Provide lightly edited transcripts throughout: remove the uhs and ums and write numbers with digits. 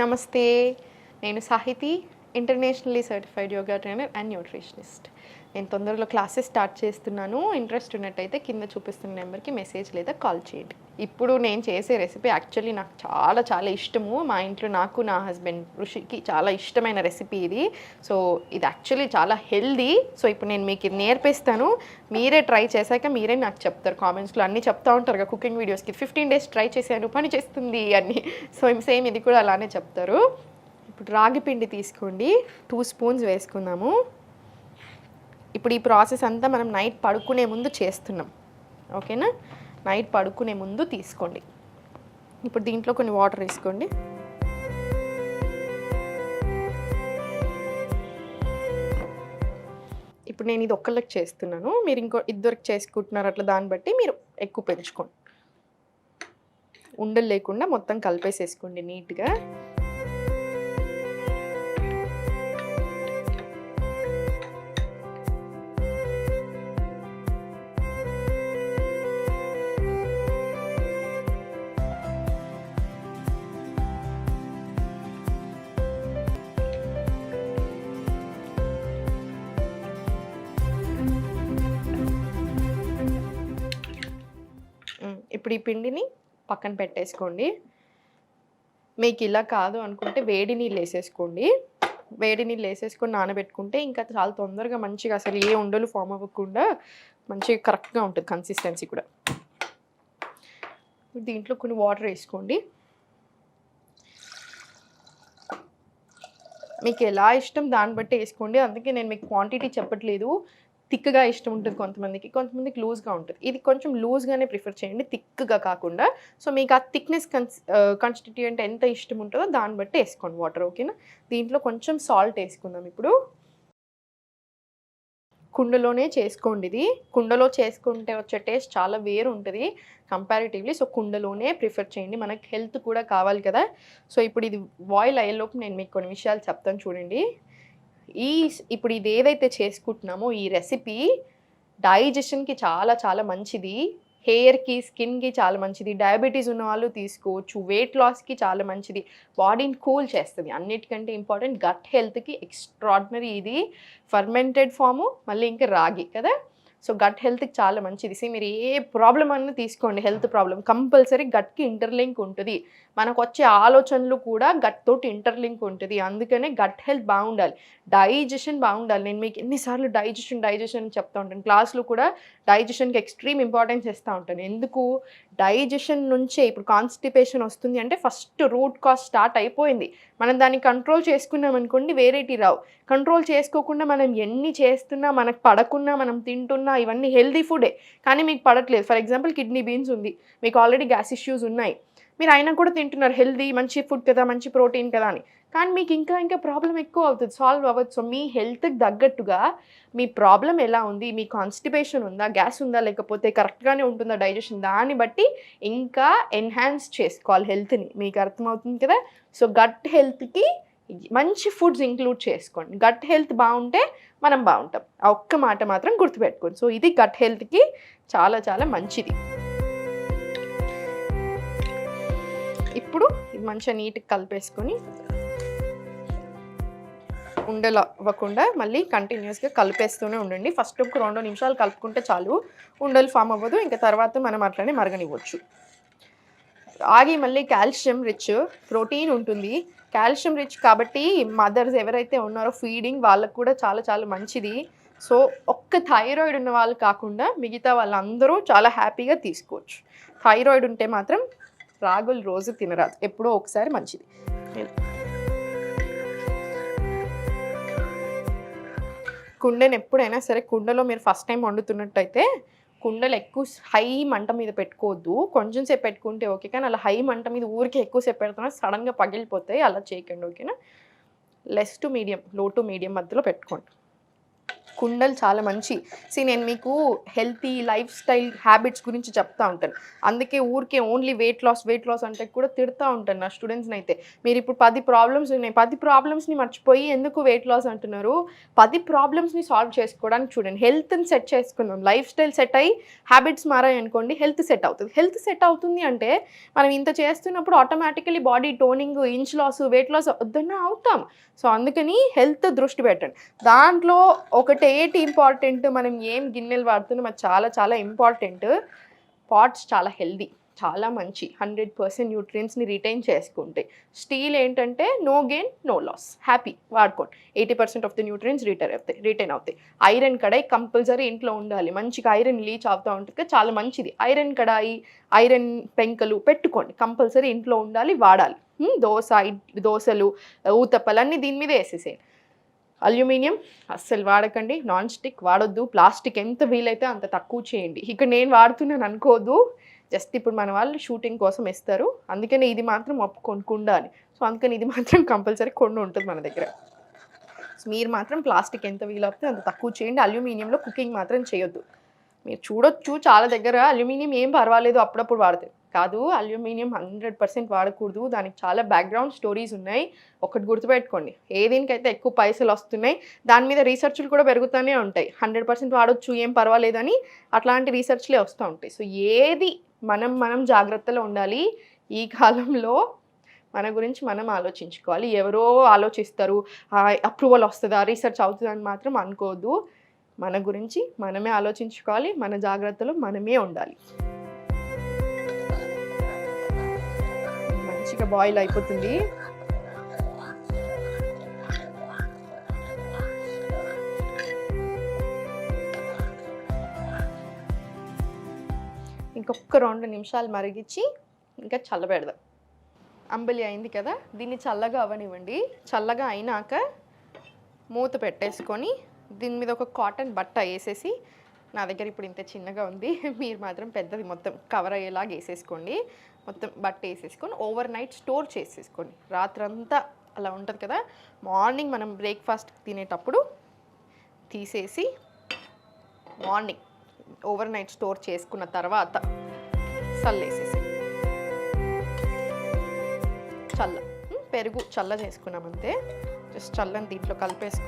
నమస్తే, నేను Sahithi, internationally certified yoga trainer and nutritionist. నేను తొందరలో క్లాసెస్ స్టార్ట్ చేస్తున్నాను. ఇంట్రెస్ట్ ఉన్నట్టయితే కింద చూపిస్తున్న నెంబర్కి మెసేజ్ లేదా కాల్ చేయండి. ఇప్పుడు నేను చేసే రెసిపీ యాక్చువల్లీ నాకు చాలా చాలా ఇష్టము. మా ఇంట్లో నాకు, నా హస్బెండ్ ఋషికి చాలా ఇష్టమైన రెసిపీ ఇది. సో ఇది యాక్చువల్లీ చాలా హెల్దీ. సో ఇప్పుడు నేను మీకు ఇది నేర్పిస్తాను. మీరే ట్రై చేశాక మీరే నాకు చెప్తారు. కామెంట్స్లో అన్నీ చెప్తూ ఉంటారు కదా కుకింగ్ వీడియోస్కి, 15 days ట్రై చేశాను, పని చేస్తుంది అని. సో సేమ్ ఇది కూడా అలానే చెప్తారు. ఇప్పుడు రాగి పిండి తీసుకోండి, 2 spoons వేసుకుందాము. ఇప్పుడు ఈ ప్రాసెస్ అంతా మనం నైట్ పడుకునే ముందు చేస్తున్నాం, ఓకేనా? నైట్ పడుకునే ముందు తీసుకోండి. ఇప్పుడు దీంట్లో కొన్ని వాటర్ వేసుకోండి. ఇప్పుడు నేను ఇది ఒక్కళ్ళకి చేస్తున్నాను, మీరు ఇంకో ఇద్దరికి చేసుకుంటున్నారు, అట్లా దాన్ని బట్టి మీరు ఎక్కువ పెంచుకోండి. ఉండలు లేకుండా మొత్తం కలిపేసేసుకోండి నీట్గా. ఇప్పుడు ఈ పిండిని పక్కన పెట్టేసుకోండి. మీకు ఇలా కాదు అనుకుంటే వేడి నీళ్ళు వేసేసుకోండి. వేడి నీళ్ళు వేసేసుకొని నానబెట్టుకుంటే ఇంకా చాలా తొందరగా మంచిగా అసలు ఏ ఉండలు ఫామ్ అవ్వకుండా మంచిగా కరెక్ట్గా ఉంటుంది కన్సిస్టెన్సీ కూడా. దీంట్లో కొన్ని వాటర్ వేసుకోండి. మీకు ఎలా ఇష్టం దాన్ని బట్టి వేసుకోండి. అందుకే నేను మీకు క్వాంటిటీ చెప్పట్లేదు. థిక్గా ఇష్టం ఉంటుంది కొంతమందికి, కొంతమందికి లూజ్గా ఉంటుంది. ఇది కొంచెం లూజ్గానే ప్రిఫర్ చేయండి, థిక్గా కాకుండా. సో మీకు ఆ థిక్నెస్ కాన్స్టిట్యూయెంట్ ఎంత ఇష్టం ఉంటుందో దాన్ని బట్టి వేసుకోండి వాటర్, ఓకేనా? దీంట్లో కొంచెం సాల్ట్ వేసుకుందాం. ఇప్పుడు కుండలోనే చేసుకోండి. ఇది కుండలో చేసుకుంటే వచ్చే టేస్ట్ చాలా వేరు ఉంటుంది కంపారిటివ్లీ. సో కుండలోనే ప్రిఫర్ చేయండి, మనకి హెల్త్ కూడా కావాలి కదా. సో ఇప్పుడు ఇది బాయిల్ అయ్యేలోపు నేను మీకు కొన్ని విషయాలు చెప్తాను చూడండి. ఇప్పుడు ఇది ఏదైతే చేసుకుంటున్నామో ఈ రెసిపీ డైజెషన్కి చాలా చాలా మంచిది, హెయిర్కి, స్కిన్కి చాలా మంచిది, డయాబెటీస్ ఉన్న వాళ్ళు తీసుకోవచ్చు, వెయిట్ లాస్కి చాలా మంచిది, బాడీని కూల్ చేస్తుంది. అన్నిటికంటే ఇంపార్టెంట్ గట్ హెల్త్కి ఎక్స్ట్రాడినరీ ఇది. ఫర్మెంటెడ్ ఫాము, మళ్ళీ ఇంకా రాగి కదా. సో గట్ హెల్త్కి చాలా మంచిది. మీరు ఏ ప్రాబ్లం అన్నా తీసుకోండి, హెల్త్ ప్రాబ్లం కంపల్సరీ గట్కి ఇంటర్లింక్ ఉంటుంది. మనకు వచ్చే ఆలోచనలు కూడా గట్ తోటి ఇంటర్లింక్ ఉంటుంది. అందుకనే గట్ హెల్త్ బాగుండాలి, డైజెషన్ బాగుండాలి. నేను మీకు ఎన్నిసార్లు డైజెషన్ చెప్తూ ఉంటాను, క్లాస్లో కూడా డైజెషన్కి ఎక్స్ట్రీమ్ ఇంపార్టెన్స్ ఇస్తూ ఉంటాను. ఎందుకు? డైజెషన్ నుంచే ఇప్పుడు కాన్స్టిపేషన్ వస్తుంది అంటే ఫస్ట్ రూట్ కాజ్ స్టార్ట్ అయిపోయింది. మనం దాన్ని కంట్రోల్ చేసుకున్నాం అనుకోండి, వేరేటి రావు. కంట్రోల్ చేసుకోకుండా మనం ఎన్ని చేస్తున్నా, మనకు పడకున్నా, మనం తింటున్నా, ఇవన్నీ హెల్దీ ఫుడే కానీ మీకు పడట్లేదు. ఫర్ ఎగ్జాంపుల్ కిడ్నీ బీన్స్ ఉంది, మీకు ఆల్రెడీ గ్యాస్ ఇష్యూస్ ఉన్నాయి, మీరు అయినా కూడా తింటున్నారు, హెల్దీ మంచి ఫుడ్ కదా, మంచి ప్రోటీన్ కదా అని, కానీ మీకు ఇంకా ప్రాబ్లం ఎక్కువ అవుతుంది, సాల్వ్ అవ్వదు. సో మీ హెల్త్కి తగ్గట్టుగా మీ ప్రాబ్లం ఎలా ఉంది, మీ కాన్స్టిపేషన్ ఉందా, గ్యాస్ ఉందా, లేకపోతే కరెక్ట్గానే ఉంటుందా డైజెషన్, దాన్ని బట్టి ఇంకా ఎన్హాన్స్ చేసుకోవాలి హెల్త్ని. మీకు అర్థమవుతుంది కదా. సో గట్ హెల్త్కి మంచి ఫుడ్స్ ఇంక్లూడ్ చేసుకోండి. గట్ హెల్త్ బాగుంటే మనం బాగుంటాం, ఆ ఒక్క మాట మాత్రం గుర్తుపెట్టుకోండి. సో ఇది గట్ హెల్త్కి చాలా చాలా మంచిది. ఇప్పుడు ఇది మంచిగా నీట్గా కలిపేసుకొని ఉండలు అవ్వకుండా మళ్ళీ కంటిన్యూస్గా కలిపేస్తూనే ఉండండి. ఫస్ట్ ఒక 2 నిమిషాలు కలుపుకుంటే చాలు, ఉండలు ఫామ్ అవ్వదు. ఇంకా తర్వాత మనం అట్లనే మరగనివ్వచ్చు. రాగి మళ్ళీ కాల్షియం రిచ్, ప్రోటీన్ ఉంటుంది, కాల్షియం రిచ్ కాబట్టి మదర్స్ ఎవరైతే ఉన్నారో ఫీడింగ్ వాళ్ళకు కూడా చాలా చాలా మంచిది. సో ఒక్క థైరాయిడ్ ఉన్న వాళ్ళు కాకుండా మిగతా వాళ్ళందరూ చాలా హ్యాపీగా తీసుకోవచ్చు. థైరాయిడ్ ఉంటే మాత్రం రాగులు రోజు తినరాదు, ఎప్పుడో ఒకసారి మంచిది. కుండను ఎప్పుడైనా సరే, కుండలో మీరు ఫస్ట్ టైం వండుతున్నట్టయితే కుండలు ఎక్కువ హై మంట మీద పెట్టుకోవద్దు, కొంచెం సేపు పెట్టుకుంటే ఓకే. కానీ అలా హై మంట మీద ఊరికి ఎక్కువసేపు పెడుతున్నా సడన్గా పగిలిపోతాయి, అలా చేయకండి, ఓకేనా? లెస్ టు మీడియం, లో టు మీడియం మధ్యలో పెట్టుకోండి. కుండలు చాలా మంచి. నేను మీకు హెల్తీ లైఫ్ స్టైల్ హ్యాబిట్స్ గురించి చెప్తా ఉంటాను. అందుకే ఊరికే ఓన్లీ వెయిట్ లాస్ అంటే కూడా తిడతా ఉంటాను నా స్టూడెంట్స్ని అయితే. మీరు ఇప్పుడు 10 ప్రాబ్లమ్స్ ఉన్నాయి, 10 ప్రాబ్లమ్స్ని మర్చిపోయి ఎందుకు వెయిట్ లాస్ అంటున్నారు? 10 ప్రాబ్లమ్స్ని సాల్వ్ చేసుకోవడానికి చూడండి. హెల్త్ని సెట్ చేసుకుందాం. లైఫ్ స్టైల్ సెట్ అయ్యి హ్యాబిట్స్ మారాయి అనుకోండి, హెల్త్ సెట్ అవుతుంది. హెల్త్ సెట్ అవుతుంది అంటే మనం ఇంత చేస్తున్నప్పుడు automatically body toning, inch loss, weight loss వద్దన్నా అవుతాం. సో అందుకని హెల్త్ దృష్టి పెట్టండి. దాంట్లో ఒకటి ఇంపార్టెంట్, మనం ఏం గిన్నెలు వాడుతున్నాం అది చాలా చాలా ఇంపార్టెంట్. పాట్స్ చాలా హెల్దీ, చాలా మంచి, 100% న్యూట్రియన్స్ని రిటైన్ చేసుకుంటాయి. స్టీల్ ఏంటంటే no gain no loss, happy వాడుకోండి. 80% ఆఫ్ ది న్యూట్రియన్స్ రిటైన్ అవుతాయి. ఐరన్ కడాయి కంపల్సరీ ఇంట్లో ఉండాలి. మంచిగా ఐరన్ లీచ్ అవుతూ ఉంటుంది, చాలా మంచిది. ఐరన్ కడాయి, ఐరన్ పెంకలు పెట్టుకోండి, కంపల్సరీ ఇంట్లో ఉండాలి, వాడాలి. దోశలు, ఊతప్పలు అన్నీ దీని మీద వేసేసేయండి. అల్యూమినియం అస్సలు వాడకండి, నాన్ స్టిక్ వాడొద్దు, ప్లాస్టిక్ ఎంత వీలైతే అంత తక్కువ చేయండి. ఇక్కడ నేను వాడుతున్నాను అనుకోదు, జస్ట్ ఇప్పుడు మన వాళ్ళు షూటింగ్ కోసం ఇస్తారు, అందుకని ఇది మాత్రం కొనుక్కుండాలి. సో అందుకని ఇది మాత్రం కంపల్సరీ కొన్ని ఉంటుంది మన దగ్గర. సో మీరు మాత్రం ప్లాస్టిక్ ఎంత వీలవుతే అంత తక్కువ చేయండి. అల్యూమినియంలో కుకింగ్ మాత్రం చేయొద్దు. మీరు చూడొచ్చు చాలా దగ్గర అల్యూమినియం ఏం పర్వాలేదు అప్పుడప్పుడు వాడతారు, కాదు అల్యూమినియం 100% వాడకూడదు. దానికి చాలా బ్యాక్గ్రౌండ్ స్టోరీస్ ఉన్నాయి. ఒకటి గుర్తుపెట్టుకోండి, ఏదేనికైతే ఎక్కువ పైసలు వస్తున్నాయి దాని మీద రీసెర్చ్లు కూడా పెరుగుతూనే ఉంటాయి. 100% వాడొచ్చు ఏం పర్వాలేదని అట్లాంటి రీసెర్చ్లే వస్తూ ఉంటాయి. సో ఏది మనం జాగ్రత్తలో ఉండాలి. ఈ కాలంలో మన గురించి మనం ఆలోచించుకోవాలి. ఎవరో ఆలోచిస్తారు, అప్రూవల్ వస్తుందా, రీసెర్చ్ అవుతుందని మాత్రం అనుకోవద్దు. మన గురించి మనమే ఆలోచించుకోవాలి, మన జాగ్రత్తలో మనమే ఉండాలి. మంచిగా బాయిల్ అయిపోతుంది. ఇంకొక 2 నిమిషాలు మరిగించి ఇంకా చల్లబెడదాం. అంబలి అయింది కదా, దీన్ని చల్లగా అవ్వనివ్వండి. చల్లగా అయినాక మూత పెట్టేసుకొని దీని మీద ఒక కాటన్ బట్ట వేసేసి, నా దగ్గర ఇప్పుడు ఇంత చిన్నగా ఉంది, మీరు మాత్రం పెద్దది మొత్తం కవర్ అయ్యేలాగా వేసేసుకోండి. మొత్తం బట్ట వేసేసుకొని ఓవర్ నైట్ స్టోర్ చేసేసుకోండి. రాత్రంతా అలా ఉంటుంది కదా, మార్నింగ్ మనం బ్రేక్ఫాస్ట్ తినేటప్పుడు తీసేసి మార్నింగ్ ఓవర్ నైట్ స్టోర్ చేసుకున్న తర్వాత చల్లేసేసి, పెరుగు చల్ల చేసుకున్నామంతే. జస్ట్ చల్లని దీంట్లో కలిపేసి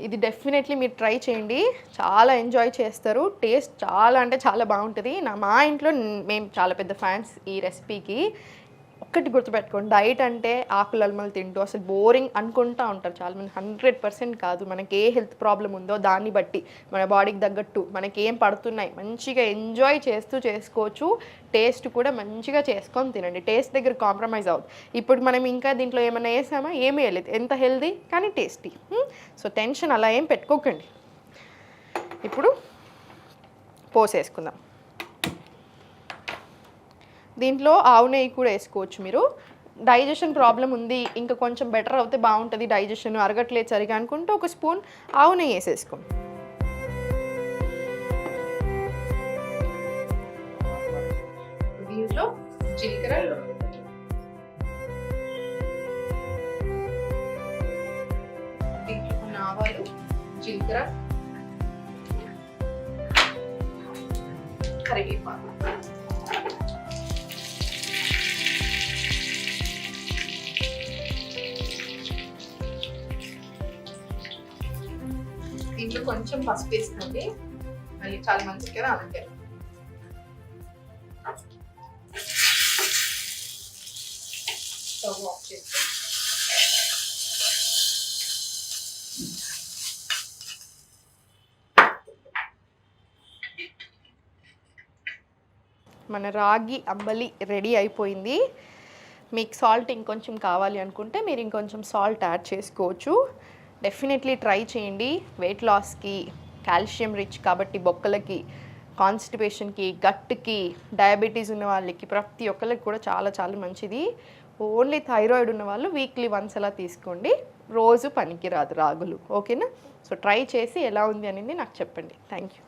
ఇది డెఫినెట్లీ మీరు ట్రై చేయండి, చాలా ఎంజాయ్ చేస్తారు. టేస్ట్ చాలా అంటే చాలా బాగుంటుంది. మా ఇంట్లో మేము చాలా పెద్ద ఫ్యాన్స్ ఈ రెసిపీకి. ఒక్కటి గుర్తుపెట్టుకోండి, డైట్ అంటే ఆకులు అలమలు తింటూ అసలు బోరింగ్ అనుకుంటూ ఉంటారు చాలామంది. 100% కాదు. మనకి ఏ హెల్త్ ప్రాబ్లం ఉందో దాన్ని బట్టి మన బాడీకి తగ్గట్టు మనకి ఏం పడుతున్నాయి మంచిగా ఎంజాయ్ చేస్తూ చేసుకోవచ్చు. టేస్ట్ కూడా మంచిగా చేసుకొని తినండి. టేస్ట్ దగ్గర కాంప్రమైజ్ అవ్వదు. ఇప్పుడు మనం ఇంకా దీంట్లో ఏమైనా వేసామా, ఏమీ వేయలేదు, ఎంత హెల్దీ కానీ టేస్టీ. సో టెన్షన్ అలా ఏం పెట్టుకోకండి. ఇప్పుడు పోసేసుకుందాం. దీంట్లో ఆవు నెయ్యి కూడా వేసుకోవచ్చు మీరు. డైజెషన్ ప్రాబ్లం ఉంది, ఇంకా కొంచెం బెటర్ అవుతే బాగుంటుంది, డైజెషన్ అరగట్లేదు సరిగా అనుకుంటే ఒక స్పూన్ ఆవు నెయ్యి వేసేసుకోండి. దీంట్లో జీలకర్ర, దీంట్లో ఆవాలు, జీలకర్ర, కరివేపాకు, దీంట్లో కొంచెం పసుపు వేసుకోండి, మళ్ళీ చాలా మంచిది కదా అందుకే. స్టవ్ ఆఫ్ చేసి మన రాగి అంబలి రెడీ అయిపోయింది. మీకు సాల్ట్ ఇంకొంచెం కావాలి అనుకుంటే మీరు ఇంకొంచెం సాల్ట్ యాడ్ చేసుకోవచ్చు. డెఫినెట్లీ ట్రై చేయండి. వెయిట్ లాస్కి, కాల్షియం రిచ్ కాబట్టి బొక్కలకి, కాన్స్టిపేషన్కి, గట్కి, డయాబెటీస్ ఉన్న వాళ్ళకి, ప్రతి ఒక్కరికి కూడా చాలా చాలా మంచిది. ఓన్లీ థైరాయిడ్ ఉన్న వాళ్ళు వీక్లీ వన్స్ అలా తీసుకోండి, రోజు పనికిరాదు రాగులు. ఓకేనా? సో ట్రై చేసి ఎలా ఉంది అనేది నాకు చెప్పండి. Thank you.